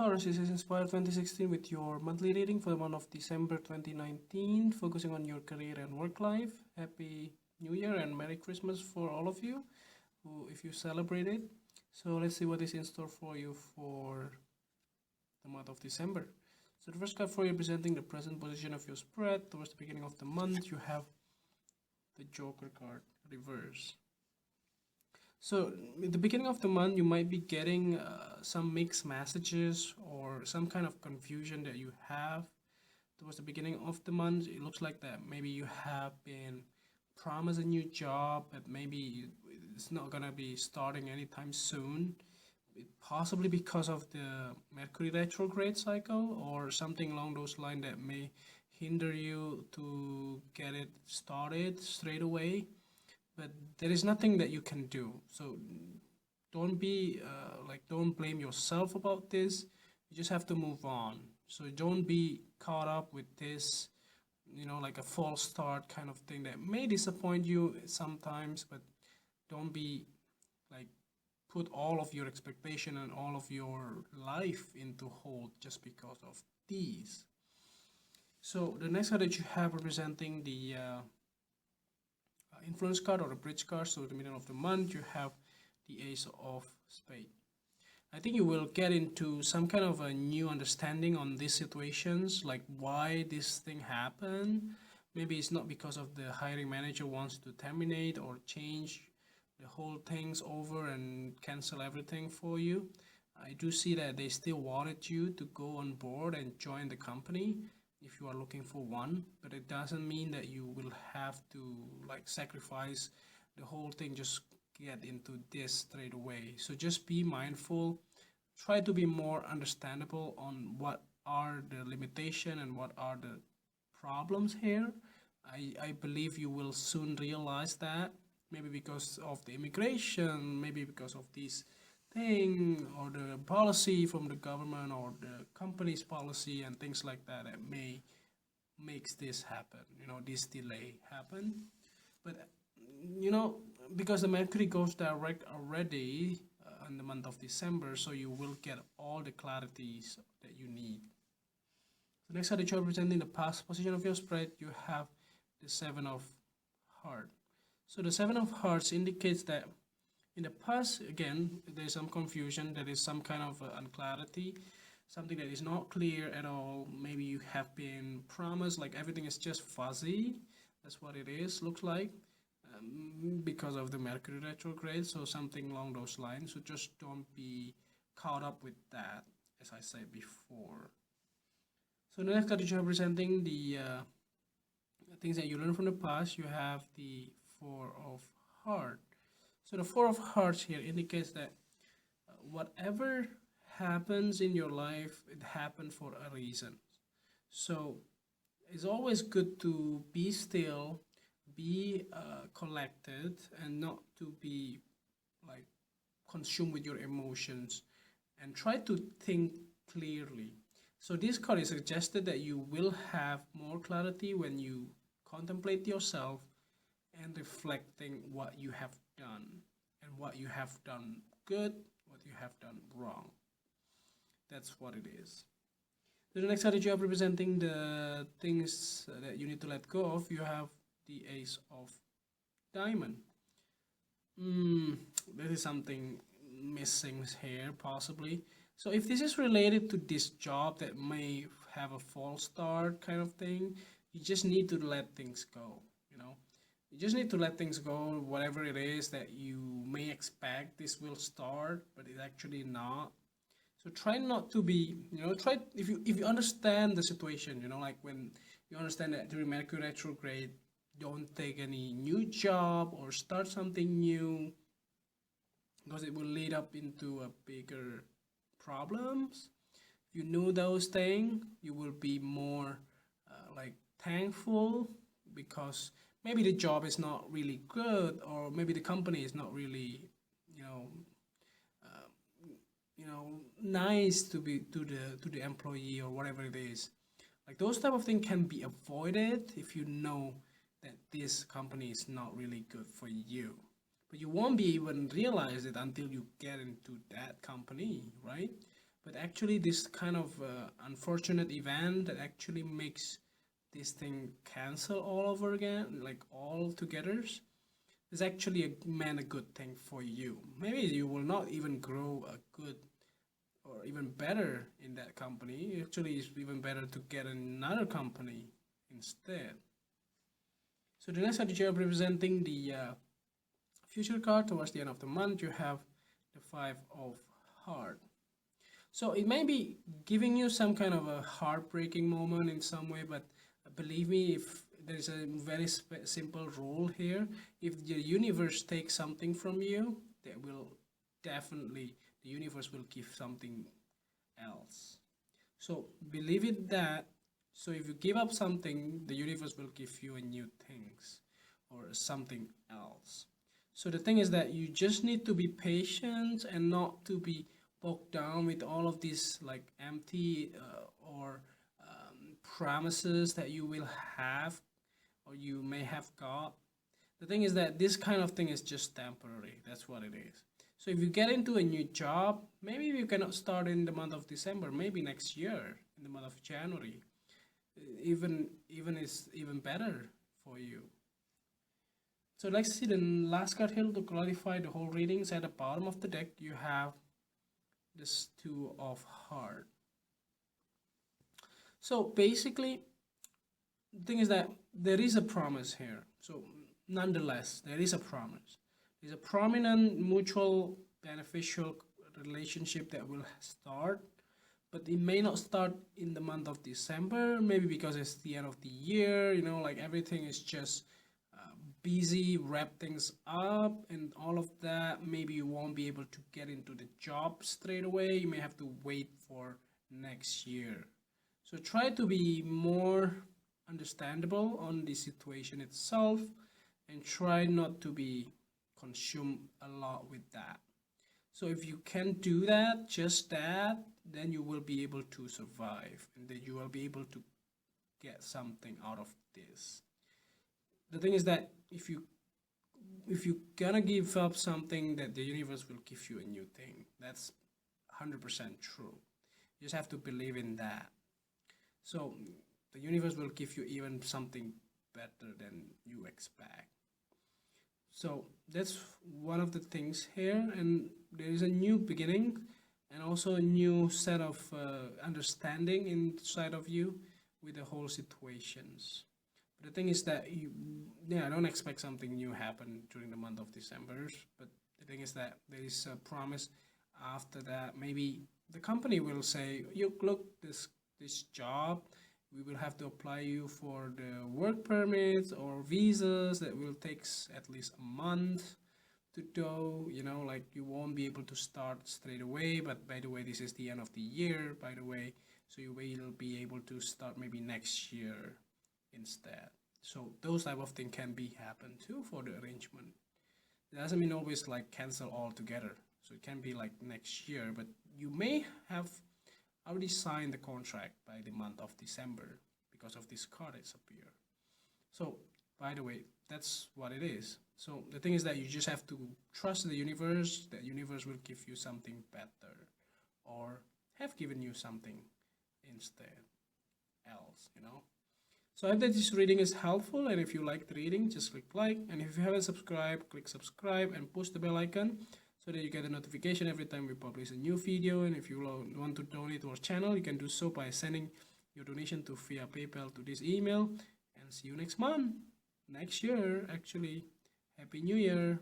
Taurus, this is Inspire 2016 with your monthly reading for the month of December 2019, focusing on your career and work life. Happy New Year and Merry Christmas for all of you, if you celebrate it. So let's see what is in store for you for the month of December. So the first card for you presenting the present position of your spread towards the beginning of the month, you have the Joker card, reverse. So at the beginning of the month, you might be getting some mixed messages or some kind of confusion that you have towards the beginning of the month. It looks like that maybe you have been promised a new job, but maybe it's not gonna be starting anytime soon. Possibly because of the Mercury retrograde cycle or something along those lines that may hinder you to get it started straight away. But there is nothing that you can do, so don't be don't blame yourself about this. You just have to move on. So don't be caught up with this, like a false start kind of thing that may disappoint you sometimes, but don't be like put all of your expectation and all of your life into hold just because of these. So the next card that you have representing the influence card or a bridge card. So in the middle of the month you have the Ace of Spades. I think you will get into some kind of a new understanding on these situations, like why this thing happened. Maybe it's not because of the hiring manager wants to terminate or change the whole things over and cancel everything for you. I do see that they still wanted you to go on board and join the company if you are looking for one, but it doesn't mean that you will have to sacrifice the whole thing, just get into this straight away. So just be mindful, try to be more understandable on what are the limitation and what are the problems here. I believe you will soon realize that, maybe because of the immigration, maybe because of this thing or the policy from the government or the company's policy and things like that that may makes this happen, this delay happen. But because the Mercury goes direct already in the month of December, so you will get all the clarities that you need. The next card that you're representing the past position of your spread, you have the Seven of Hearts. So the Seven of Hearts indicates that in the past, again, there's some confusion, there is some kind of unclarity, something that is not clear at all. Maybe you have been promised, like everything is just fuzzy. That's what it is, looks like, because of the Mercury retrograde, so something along those lines. So just don't be caught up with that, as I said before. So the next card that you're presenting the things that you learned from the past, you have the Four of Hearts. So the Four of Hearts here indicates that whatever happens in your life, it happened for a reason. So it's always good to be still, be collected, and not to be consumed with your emotions, and try to think clearly. So this card is suggested that you will have more clarity when you contemplate yourself and reflecting what you have done and what you have done good, what you have done wrong. That's what it is. So the next card that you have representing the things that you need to let go of, you have the Ace of Diamond. There is something missing here, possibly. So if this is related to this job that may have a false start kind of thing, you just need to let things go. You just need to let things go, whatever it is that you may expect this will start, but it's actually not. So try not to be, try, if you understand the situation, like when you understand that during Mercury retrograde, don't take any new job or start something new, because it will lead up into a bigger problems. If you know those things, you will be more thankful, because maybe the job is not really good, or maybe the company is not really nice to the employee, or whatever it is. Like those type of things can be avoided if you know that this company is not really good for you. But you won't be even realize it until you get into that company, right? but actually this kind of unfortunate event that actually makes this thing cancel all over again, like all together, is actually a good thing for you. Maybe you will not even grow a good or even better in that company. Actually, it's even better to get another company instead. So the next card that you are representing the future card. Towards the end of the month, you have the Five of Hearts. So it may be giving you some kind of a heartbreaking moment in some way, but believe me, if there's a very simple rule here, if the universe takes something from you, they will definitely, the universe will give something else. So believe it that, so if you give up something, the universe will give you a new things or something else. So the thing is that you just need to be patient and not to be bogged down with all of these like empty or promises that you will have or you may have got. The thing is that this kind of thing is just temporary. That's what it is. So if you get into a new job, maybe you cannot start in the month of December, maybe next year in the month of January. Even is even better for you. So let's see the last card here to clarify the whole readings. At the bottom of the deck, you have this Two of Hearts. So basically, the thing is that there is a promise here. So nonetheless, there is a promise. There's a prominent mutual beneficial relationship that will start, but it may not start in the month of December, maybe because it's the end of the year, you know, like everything is just busy, wrap things up and all of that. Maybe you won't be able to get into the job straight away. You may have to wait for next year. So try to be more understandable on the situation itself and try not to be consumed a lot with that. So if you can do that, just that, then you will be able to survive and then you will be able to get something out of this. The thing is that if you gonna give up something, that the universe will give you a new thing. That's 100% true. You just have to believe in that. So the universe will give you even something better than you expect. So that's one of the things here, and there is a new beginning and also a new set of understanding inside of you with the whole situations. But the thing is that I don't expect something new happen during the month of December, but the thing is that there is a promise after that. Maybe the company will say, look, this job, we will have to apply you for the work permits or visas that will take at least a month to do, you know, like you won't be able to start straight away, but by the way, this is the end of the year, by the way, so you will be able to start maybe next year instead. So those type of thing can be happen too for the arrangement. It doesn't mean always like cancel altogether. So it can be like next year, but you may have already signed the contract by the month of December because of this card that's appear. So by the way, that's what it is. So the thing is that you just have to trust the universe. The universe will give you something better or have given you something instead else, you know. So I hope that this reading is helpful, and if you like the reading, just click like, and if you haven't subscribed, click subscribe and push the bell icon so that you get a notification every time we publish a new video. And if you want to donate to our channel, you can do so by sending your donation to via PayPal to this email. And see you next month, next year actually. Happy New Year.